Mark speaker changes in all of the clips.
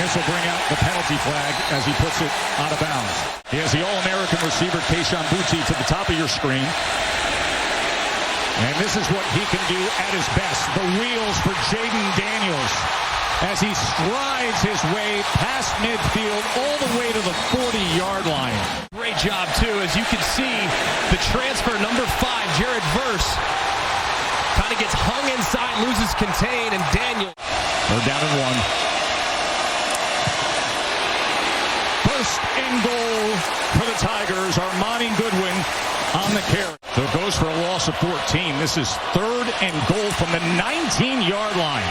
Speaker 1: this will bring out the penalty flag as he puts it out of bounds. He has the All-American receiver, Treshaun Ward, to the top of your screen. And this is what he can do at his best. The wheels for Jaden Daniels as he strides his way past midfield all the way to the 40-yard line.
Speaker 2: Great job, too. As you can see, the transfer, number 5, Jared Verse, kind of gets hung inside, loses contain, and Daniel.
Speaker 1: They're down and 1. First and goal for the Tigers. Armani Goodwin on the carry. So it goes for a loss of 14. This is 3rd and goal from the 19-yard line.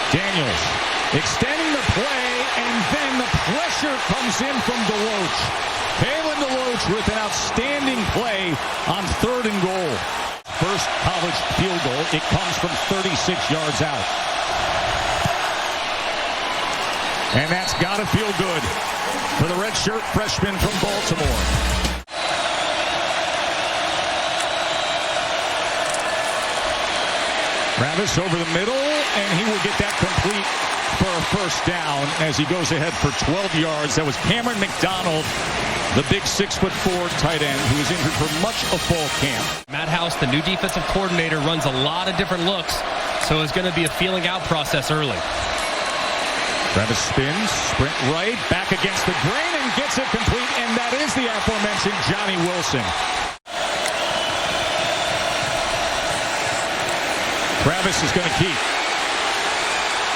Speaker 1: Daniels extending the play, and then the pressure comes in from Deloach. Kalen Deloach with an outstanding play on 3rd and goal. First college field goal. It comes from 36 yards out. And that's got to feel good for the redshirt freshman from Baltimore. Travis over the middle, and he will get that complete for a first down as he goes ahead for 12 yards. That was Cameron McDonald, the big 6'4" tight end who was injured for much of fall camp.
Speaker 2: Matt House, the new defensive coordinator, runs a lot of different looks, so it's going to be a feeling out process early.
Speaker 1: Travis spins, sprint right, back against the grain, and gets it complete, and that is the aforementioned Johnny Wilson. Travis is going to keep.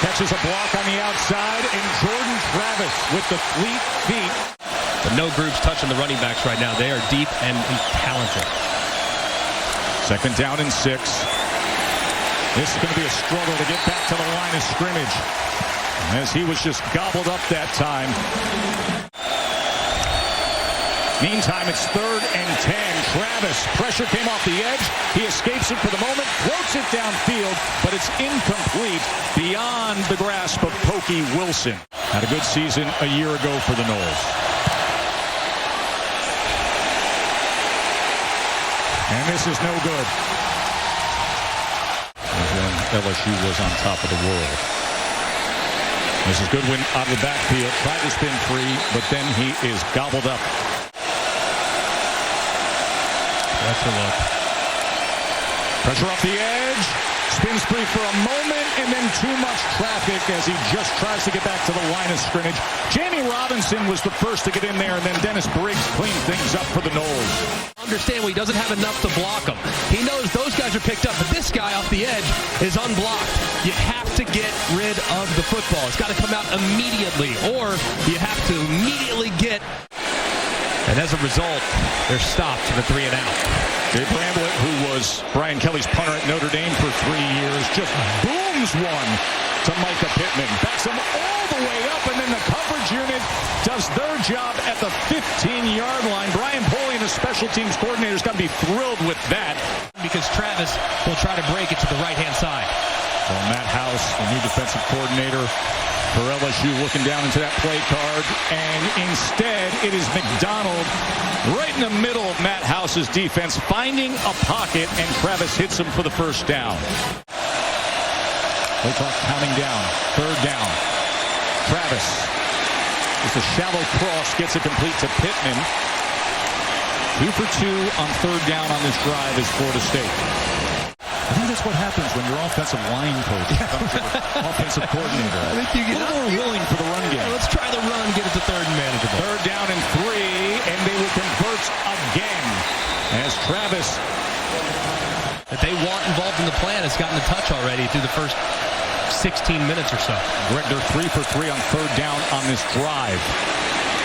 Speaker 1: Catches a block on the outside, and Jordan Travis with the fleet feet.
Speaker 2: But no groups touching the running backs right now. They are deep and talented.
Speaker 1: 2nd down and 6. This is going to be a struggle to get back to the line of scrimmage, as he was just gobbled up that time. Meantime, it's 3rd and 10. Travis, pressure came off the edge. He escapes it for the moment, floats it downfield, but it's incomplete, beyond the grasp of Pokey Wilson. Had a good season a year ago for the Noles. And this is no good. When LSU was on top of the world. This is Goodwin out of the backfield. Tried to spin free, but then he is gobbled up.
Speaker 2: That's a look.
Speaker 1: Pressure off the edge. Spins free for a moment, and then too much traffic as he just tries to get back to the line of scrimmage. Jamie Robinson was the first to get in there, and then Dennis Briggs cleaned things up for the Noles.
Speaker 2: Understand, he doesn't have enough to block him. He knows those guys are picked up, but this guy off the edge is unblocked. You have to get rid of the football. It's got to come out immediately, or you have to immediately get. And as a result, they're stopped to the 3 and out.
Speaker 1: Dave Bramblett, who was Brian Kelly's punter at Notre Dame for 3 years, just booms one to Micah Pittman. Backs him all the way up, and then the coverage unit does their job at the 15-yard line. Brian Poley, the special teams coordinator, is going to be thrilled with that.
Speaker 2: Because Travis will try to break it to the right-hand side.
Speaker 1: So Matt House, the new defensive coordinator for LSU, looking down into that play card, and instead it is McDonald right in the middle of Matt House's defense, finding a pocket, and Travis hits him for the first down. Play clock counting down. 3rd down. Travis, it's a shallow cross, gets it complete to Pittman. 2 for 2 on 3rd down on this drive is Florida State. I think that's what happens when your offensive line coach becomes your offensive coordinator.
Speaker 2: I think you get
Speaker 1: a little more willing for the run game.
Speaker 2: Let's try the run, get it to 3rd and manageable.
Speaker 1: 3rd down and 3, and they will convert again as Travis.
Speaker 2: That they want involved in the plan has gotten a touch already through the first 16 minutes or so.
Speaker 1: Greg, they're 3 for 3 on 3rd down on this drive.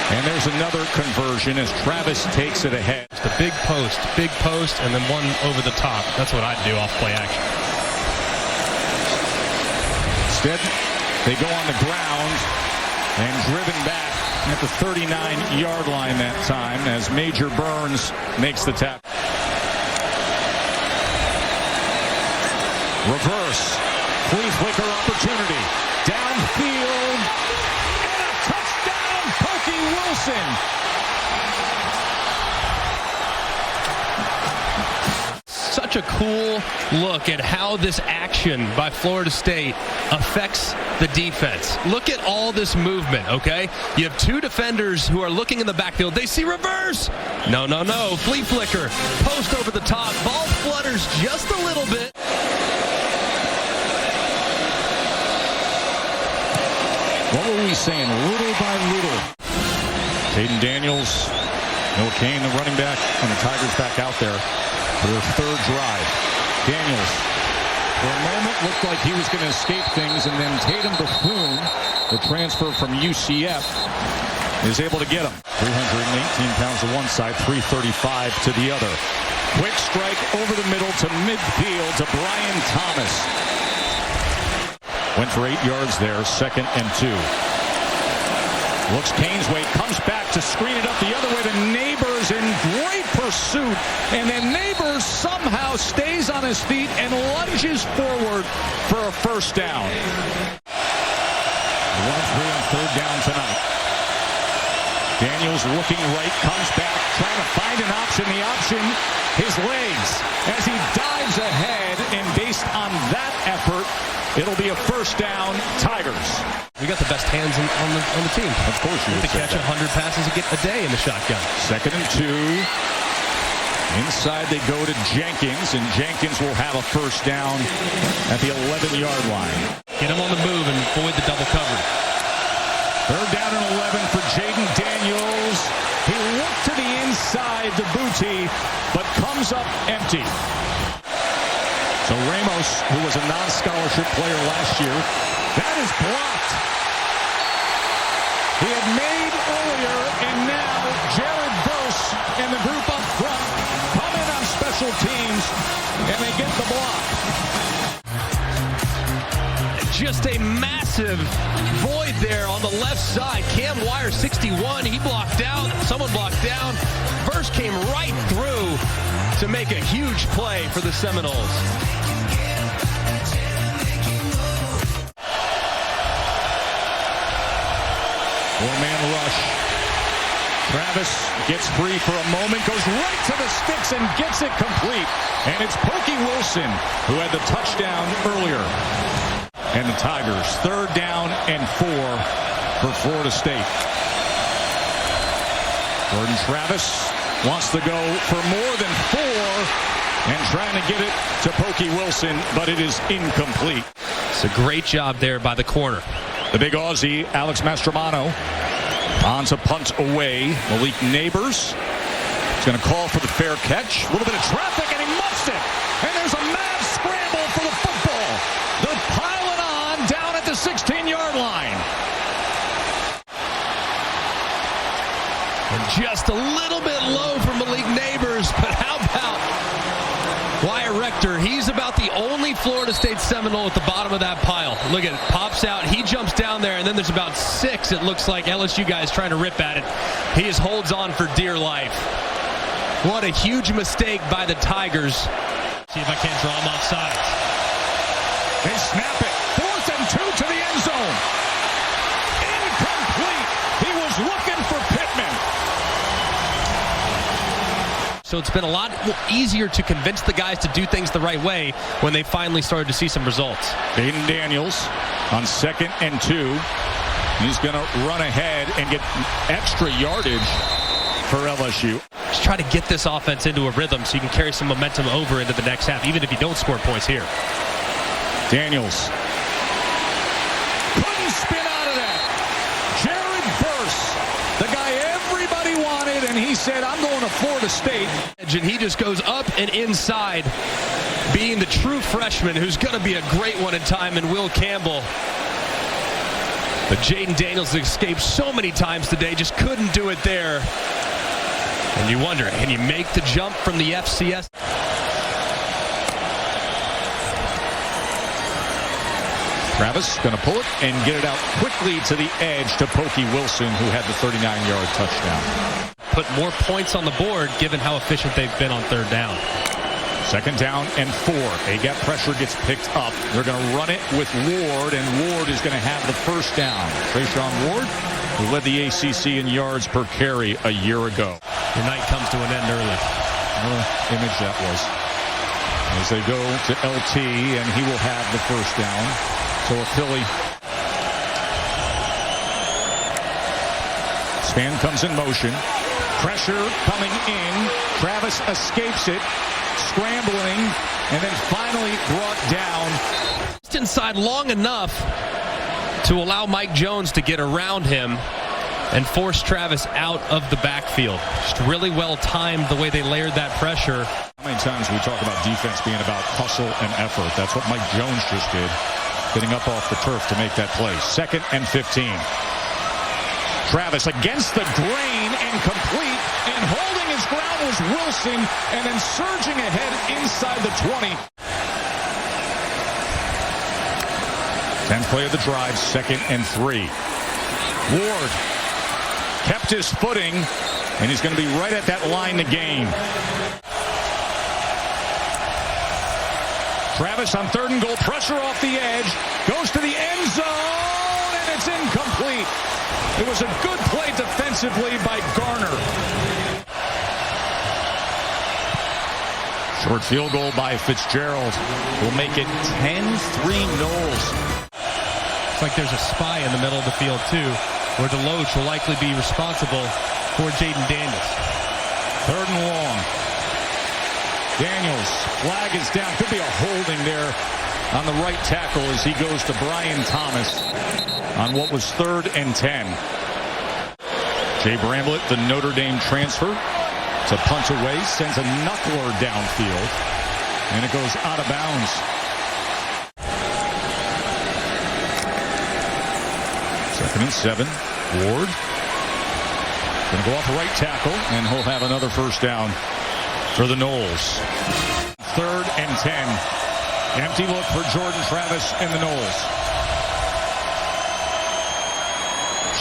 Speaker 1: And there's another conversion as Travis takes it ahead.
Speaker 2: Just a big post, and then one over the top. That's what I'd do off play action.
Speaker 1: Instead, they go on the ground and driven back at the 39-yard line that time as Major Burns makes the tap. Reverse. Flea flicker opportunity. Downfield. And a touchdown, Pokey Wilson.
Speaker 2: Such a cool look at how this action by Florida State affects the defense. Look at all this movement, okay? You have two defenders who are looking in the backfield. They see reverse. No. Flea flicker. Post over the top. Ball flutters just a little bit.
Speaker 1: What were we saying? Little by little. Caden Daniels, Noah Kane, the running back, and the Tigers back out there for their third drive. Daniels, for a moment, looked like he was going to escape things, and then Tatum Buffoon, the transfer from UCF, is able to get him. 318 pounds to one side, 335 to the other. Quick strike over the middle to midfield to Brian Thomas. Went for 8 yards there, 2nd and 2. Looks Kane's way, comes back to screen it up the other way to Neighbors in great pursuit. And then Neighbors somehow stays on his feet and lunges forward for a first down. 1-3 on third down tonight. Daniels looking right, comes back, trying to find an option. The option, his legs, as he dives ahead, and based on that effort, it'll be a first down, Tigers.
Speaker 2: We got the best hands on the team.
Speaker 1: Of course you
Speaker 2: have to catch 100 passes a day in the shotgun. 2nd and 2.
Speaker 1: Inside they go to Jenkins, and Jenkins will have a first down at the 11-yard line.
Speaker 2: Get him on the move and avoid the double cover.
Speaker 1: Third down and 11 for Jaden Daniels. He looked to the inside to Booty, but comes up empty. So Ramos, who was a non-scholarship player last year, that is blocked. He had made earlier, and now Jared Verse and the group up front come in on special teams, and they get the block.
Speaker 2: Just a massive void there on the left side. Cam Wire, 61, he blocked out. Someone blocked down. Verse came right through to make a huge play for the Seminoles.
Speaker 1: Four-man rush. Travis gets free for a moment, goes right to the sticks and gets it complete. And it's Pokey Wilson who had the touchdown earlier. And the Tigers, 3rd down and 4 for Florida State. Jordan Travis wants to go for more than 4 and trying to get it to Pokey Wilson, but it is incomplete.
Speaker 2: It's a great job there by the corner.
Speaker 1: The big Aussie, Alex Mastromano, on to punt away. Malik Neighbors is going to call for the fair catch. A little bit of traffic, and he muffs it. And there's a mad scramble for the football. They're piling on down at the 16-yard line.
Speaker 2: And just a little bit low for Malik Neighbors, but how about Wyatt Rector? He's about the only Florida State Seminole at the bottom of that pile. Look at it, pops out, he jumps down there, and then there's about 6, it looks like, LSU guys trying to rip at it. He just holds on for dear life. What a huge mistake by the Tigers. See if I can't draw him off sides.
Speaker 1: They snap it. 4th and 2 to the end zone. Incomplete. He was looking for Pittman.
Speaker 2: So it's been a lot easier to convince the guys to do things the right way when they finally started to see some results.
Speaker 1: Caden Daniels on 2nd and 2. He's going to run ahead and get extra yardage for LSU.
Speaker 2: Just try to get this offense into a rhythm so you can carry some momentum over into the next half, even if you don't score points here.
Speaker 1: Daniels couldn't spin out of that. Jared Verse, the guy everybody wanted, and he said, I'm going to Florida State.
Speaker 2: And he just goes up and inside, being the true freshman who's going to be a great one in time, and Will Campbell. But Jaden Daniels escaped so many times today, just couldn't do it there. And you wonder, can you make the jump from the FCS?
Speaker 1: Travis going to pull it and get it out quickly to the edge to Pokey Wilson, who had the 39-yard touchdown.
Speaker 2: Put more points on the board, given how efficient they've been on 3rd down.
Speaker 1: 2nd down and 4. A-gap pressure gets picked up. They're going to run it with Ward, and Ward is going to have the first down. Treshaun Ward, who led the ACC in yards per carry a year ago.
Speaker 2: Your night comes to an end early.
Speaker 1: What an image that was. as they go to LT, and he will have the first down. So a Philly span comes in motion. Pressure coming in. Travis escapes it, scrambling, and then finally brought down.
Speaker 2: Just inside long enough to allow Mike Jones to get around him and force Travis out of the backfield. Just really well timed the way they layered that pressure.
Speaker 1: How many times we talk about defense being about hustle and effort? That's what Mike Jones just did, getting up off the turf to make that play. 2nd and 15. Travis against the grain and complete, and holding his ground was Wilson, and then surging ahead inside the 20. 10th play of the drive, 2nd and 3. Ward kept his footing, and he's going to be right at that line to gain. Travis on 3rd and goal, pressure off the edge, goes to the end zone, and it's incomplete. It was a good play defensively by Garner. Short field goal by Fitzgerald will make it 10-3 Noles.
Speaker 2: It's like there's a spy in the middle of the field, too, where Deloach will likely be responsible for Jaden Daniels.
Speaker 1: 3rd and long. Daniels, flag is down. Could be a holding there on the right tackle as he goes to Brian Thomas on what was 3rd and 10. Jay Bramlett, the Notre Dame transfer, to punt away, sends a knuckler downfield, and it goes out of bounds. Second and 7. Ward going to go off the right tackle, and he'll have another first down for the Noles. 3rd and 10. Empty look for Jordan Travis and the Noles.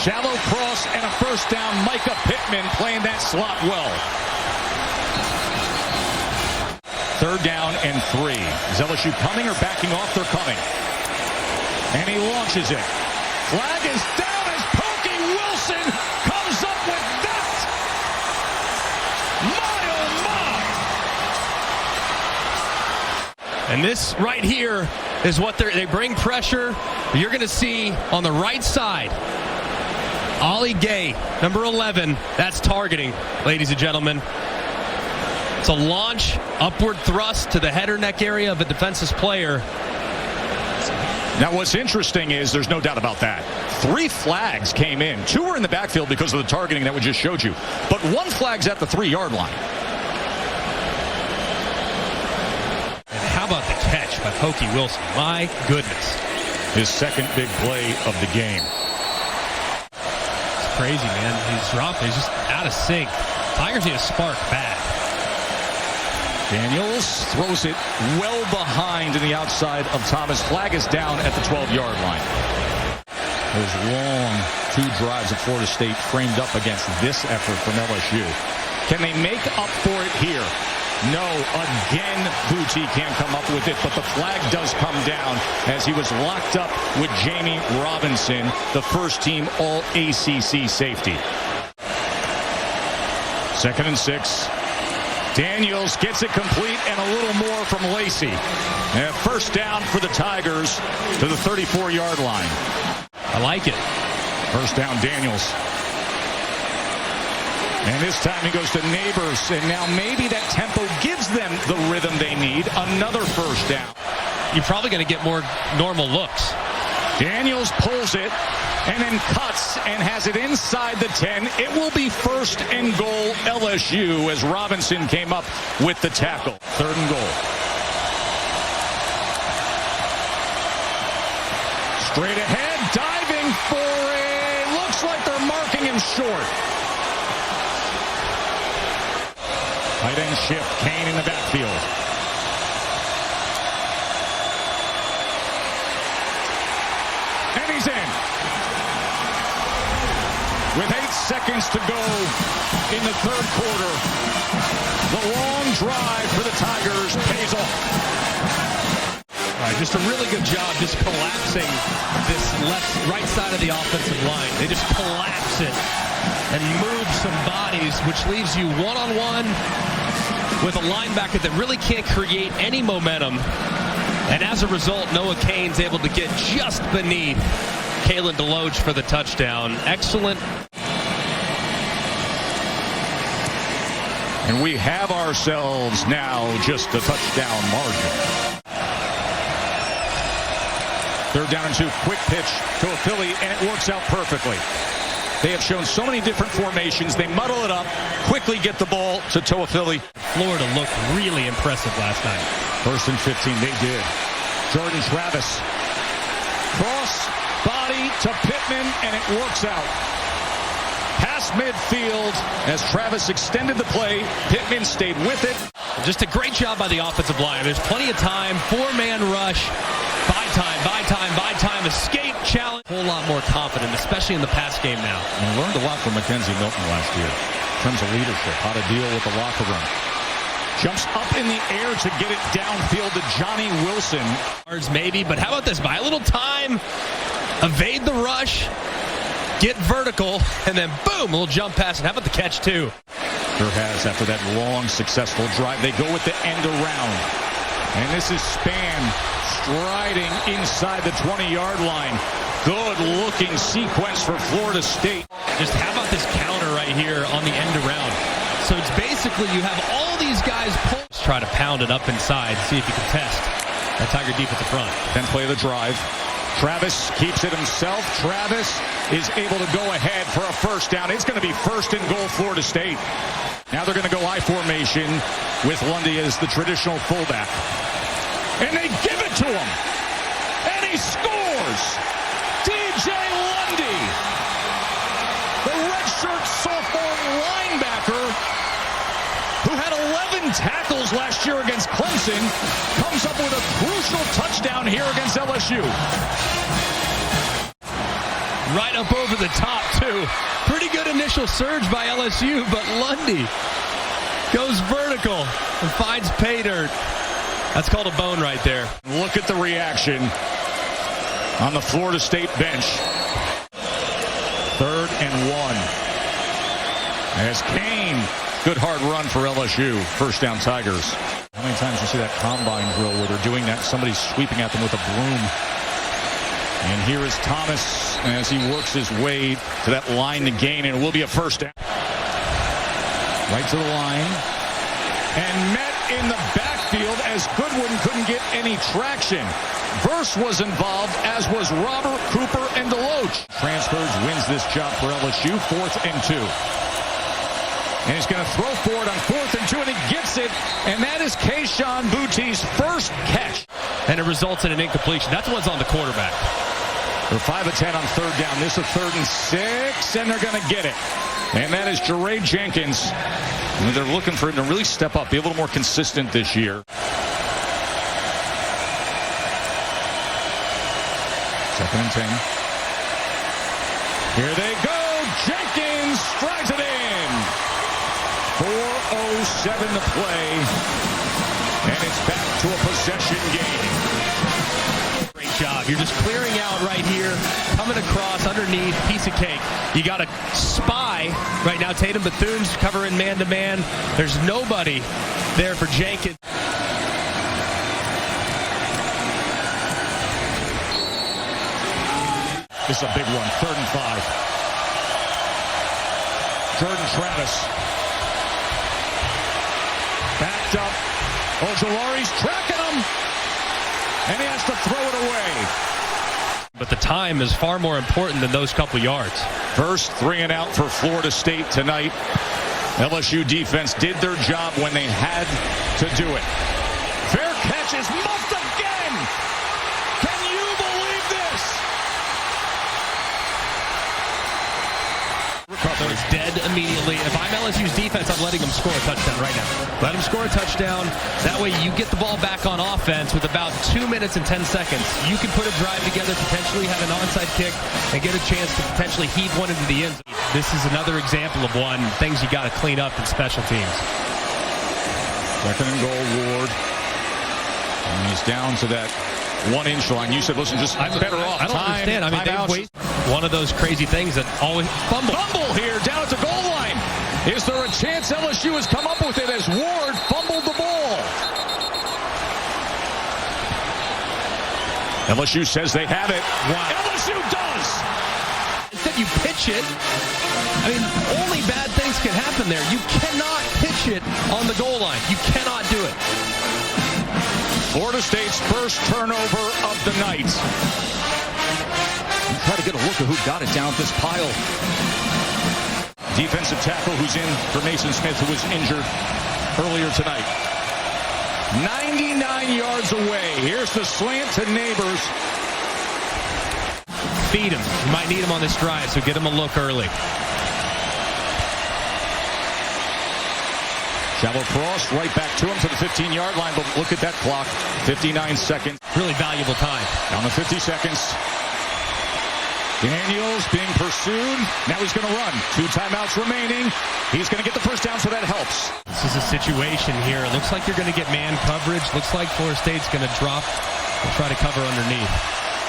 Speaker 1: Shallow cross and a first down. Micah Pittman playing that slot well. 3rd down and 3. Is LSU coming or backing off? They're coming. And he launches it. Flag is down as Pokey Wilson comes up with that. My, oh, my.
Speaker 2: And this right here is what they bring pressure. You're going to see on the right side. Ollie Gay, number 11. That's targeting, ladies and gentlemen. It's a launch, upward thrust to the head or neck area of a defensive player.
Speaker 1: Now, what's interesting is there's no doubt about that. 3 flags came in. 2 were in the backfield because of the targeting that we just showed you. But 1 flag's at the 3-yard line.
Speaker 2: And how about the catch by Pokey Wilson? My goodness.
Speaker 1: His 2nd big play of the game.
Speaker 2: It's crazy, man. He's dropped. He's just out of sync. Tigers need a spark bad.
Speaker 1: Daniels throws it well behind in the outside of Thomas. Flag is down at the 12-yard line. Those long 2 drives of Florida State framed up against this effort from LSU. Can they make up for it here? No. Again, Bucci can't come up with it, but the flag does come down as he was locked up with Jamie Robinson, the first-team All-ACC safety. 2nd and 6. Daniels gets it complete and a little more from Lacey. And first down for the Tigers to the 34-yard line.
Speaker 2: I like it.
Speaker 1: First down, Daniels. And this time he goes to Neighbors. And now maybe that tempo gives them the rhythm they need. Another first down.
Speaker 2: You're probably going to get more normal looks.
Speaker 1: Daniels pulls it and then cuts and has it inside the 10. It will be 1st and goal LSU as Robinson came up with the tackle. 3rd and goal. Straight ahead, diving for a, looks like they're marking him short. Tight end shift, Kane in the backfield. And he's in. With 8 seconds to go in the 3rd quarter, the long drive for the Tigers pays off.
Speaker 2: All right, just a really good job just collapsing this right side of the offensive line. They just collapse it and move some bodies, which leaves you one-on-one with a linebacker that really can't create any momentum. And as a result, Noah Cain's able to get just beneath Kalen DeLoach for the touchdown. Excellent.
Speaker 1: And we have ourselves now just a touchdown margin. Third down and 2, quick pitch to a Philly, and it works out perfectly. They have shown so many different formations. They muddle it up, quickly get the ball to Toafili.
Speaker 2: Florida looked really impressive last night.
Speaker 1: First and 15, they did. Jordan Travis. Cross, body to Pittman, and it works out. Past midfield as Travis extended the play. Pittman stayed with it.
Speaker 2: Just a great job by the offensive line. There's plenty of time. 4-man rush. Buy time, escape, challenge. A whole lot more confident, especially in the pass game now.
Speaker 1: And learned a lot from Mackenzie Milton last year in terms of leadership, how to deal with the locker room. Jumps up in the air to get it downfield to Johnny Wilson.
Speaker 2: Maybe, but how about this? Buy a little time, evade the rush, get vertical, and then boom, a little jump pass. And how about the catch, too?
Speaker 1: Sure has after that long, successful drive. They go with the end around. And this is Span striding inside the 20-yard line. Good-looking sequence for Florida State.
Speaker 2: Just how about this counter right here on the end around? So it's basically you have all these guys pull. Try to pound it up inside, see if you can test that Tiger deep at the front.
Speaker 1: Then play the drive. Travis keeps it himself. Travis is able to go ahead for a first down. It's going to be first and goal, Florida State. Now they're going to go I formation with Lundy as the traditional fullback. And they give it to him. And he scores. DJ Lundy, the redshirt sophomore linebacker who had 11 tackles last year against Clemson, comes up with a crucial touchdown here against LSU.
Speaker 2: Right up over the top, too. Pretty good initial surge by LSU, but Lundy goes vertical and finds pay dirt. That's called a bone right there.
Speaker 1: Look at the reaction on the Florida State bench. 3rd and 1. As Cain, good hard run for LSU. First down, Tigers. How many times you see that combine drill where they're doing that, somebody's sweeping at them with a broom? And here is Thomas as he works his way to that line to gain, and it will be a first down. Right to the line. And met in the backfield as Goodwin couldn't get any traction. Verse was involved, as was Robert, Cooper, and DeLoach. Transfers, wins this job for LSU, 4th and 2. And he's going to throw for it on 4th and 2, and he gets it. And that is Keyshawn Boutie's first catch.
Speaker 2: And it results in an incompletion. That's what's on the quarterback.
Speaker 1: They're 5 of 10 on 3rd down. This is 3rd and 6, and they're going to get it. And that is Jeray Jenkins. And they're looking for him to really step up, be a little more consistent this year. 2nd and 10. Here they go. Jenkins drives it in. 4:07 to play. And it's back to a possession game.
Speaker 2: Great job. You're just clearing out right here, coming across underneath, piece of cake. You got a spy right now. Tatum Bethune's covering man-to-man. There's nobody there for Jenkins.
Speaker 1: This is a big one. 3rd and 5. Jordan Travis. Backed up. Ojolari's tracking him. And he has to throw it away.
Speaker 2: But the time is far more important than those couple yards.
Speaker 1: First 3 and out for Florida State tonight. LSU defense did their job when they had to do it. Fair catch is muffed again. Can you believe this?
Speaker 2: So it's dead immediately. If I'm LSU's defense, I'm letting them score a touchdown right now. Let them score a touchdown. That way you get the ball back on offense with about 2 minutes and 10 seconds. You can put a drive together, potentially have an onside kick, and get a chance to potentially heave one into the end zone. This is another example of things you got to clean up in special teams.
Speaker 1: 2nd and goal, Ward. And he's down to that 1-inch line. You said, listen, I'm better off.
Speaker 2: I don't understand. I mean, they waste one of those crazy things that always fumble
Speaker 1: here down at the goal line. Is there a chance LSU has come up with it as Ward fumbles? LSU says they have it.
Speaker 2: Wow.
Speaker 1: LSU does.
Speaker 2: Instead you pitch it. I mean, only bad things can happen there. You cannot pitch it on the goal line. You cannot do it.
Speaker 1: Florida State's first turnover of the night. Try to get a look at who got it down this pile. Defensive tackle who's in for Mason Smith, who was injured earlier tonight. 99 yards away. Here's the slant to Neighbors.
Speaker 2: Feed him. You might need him on this drive, so get him a look early.
Speaker 1: Shallow cross right back to him to the 15-yard line, but look at that clock. 59 seconds.
Speaker 2: Really valuable time.
Speaker 1: Down to 50 seconds. Daniels being pursued. Now he's going to run. 2 timeouts remaining. He's going to get the first down, so that helps.
Speaker 2: This is a situation here. It looks like you're going to get man coverage. Looks like Florida State's going to drop and try to cover underneath.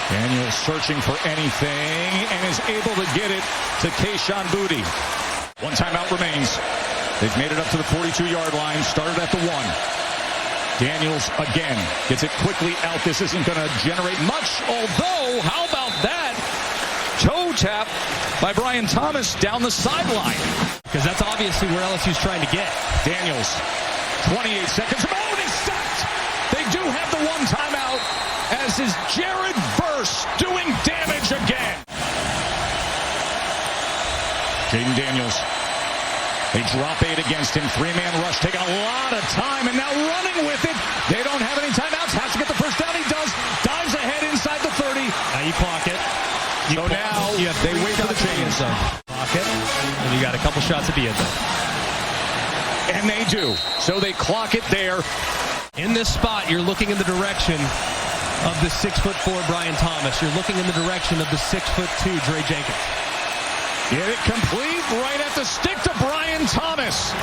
Speaker 1: Daniels searching for anything and is able to get it to Treshaun Ward. 1 timeout remains. They've made it up to the 42-yard line. Started at the 1. Daniels again gets it quickly out. This isn't going to generate much, although, how about that? Toe tap by Brian Thomas down the sideline.
Speaker 2: Because that's obviously where LSU's trying to get.
Speaker 1: Daniels, 28 seconds. Oh, and he's sacked. They do have the 1 timeout, as is Jared Verse doing damage again. Jaden Daniels. They drop 8 against him. 3-man rush, taking a lot of time, and now running with it. They don't have any timeouts. Has to get the first down. He does. Dives ahead inside the 30.
Speaker 2: Now you clock it.
Speaker 1: So now they wait for the change.
Speaker 2: Clock it, and you got a couple shots at the end zone.
Speaker 1: And they do. So they clock it there.
Speaker 2: In this spot, you're looking in the direction of the 6'4" Brian Thomas. You're looking in the direction of the 6'2" Dre Jenkins.
Speaker 1: Get it complete right at the stick to Brian Thomas.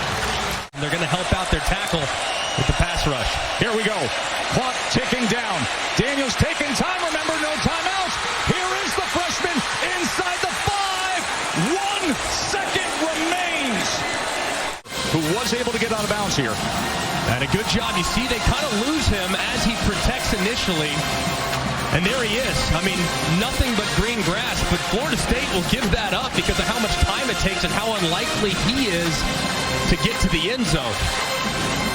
Speaker 2: And they're going to help out their tackle with the pass rush.
Speaker 1: Here we go. Clock ticking down. Daniels taking time. Remember, no timeouts. Here is the freshman inside the 5. 1 second remains. Who was able to get out of bounds here.
Speaker 2: And a good job. You see, they kind of lose him as he protects initially. And there he is. I mean, nothing but green grass, but Florida State will give that up because of how much time it takes and how unlikely he is to get to the end zone.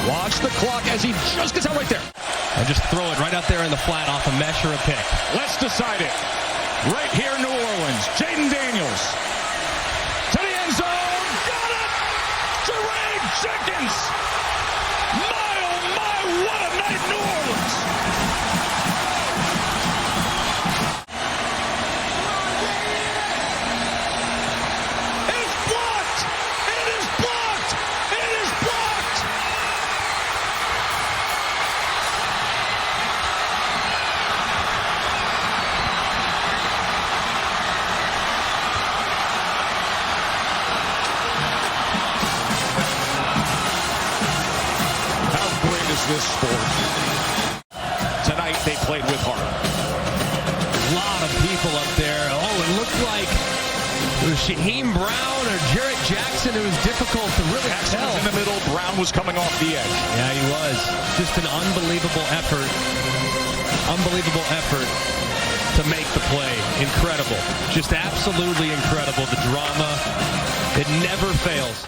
Speaker 1: Watch the clock as he just gets out right there.
Speaker 2: And just throw it right out there in the flat off a mesh or a pick.
Speaker 1: Let's decide it. Right here in New Orleans, Jaden Daniels. To the end zone. Got it! Dre Jenkins! My, oh my, what a night, New Orleans! This sport. Tonight they played with heart.
Speaker 2: A lot of people up there. Oh, it looked like it was Shaheem Brown or Jarrett Jackson. It was difficult to really
Speaker 1: Jackson
Speaker 2: tell.
Speaker 1: was in the middle. Brown was coming off the edge.
Speaker 2: Yeah, he was. Just an unbelievable effort. Unbelievable effort to make the play. Incredible. Just absolutely incredible. The drama, it never fails.